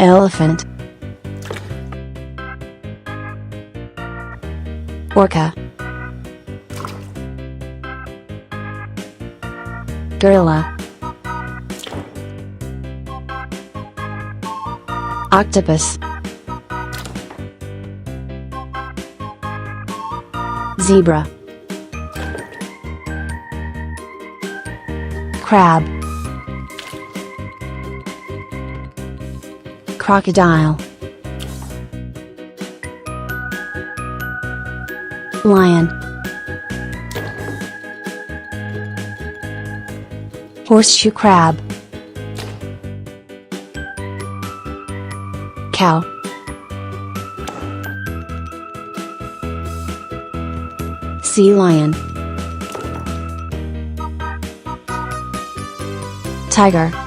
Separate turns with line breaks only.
Elephant. Orca. Gorilla. Octopus. Zebra. Crab. Crocodile. Lion. Horseshoe crab. Cow. Sea lion. Tiger.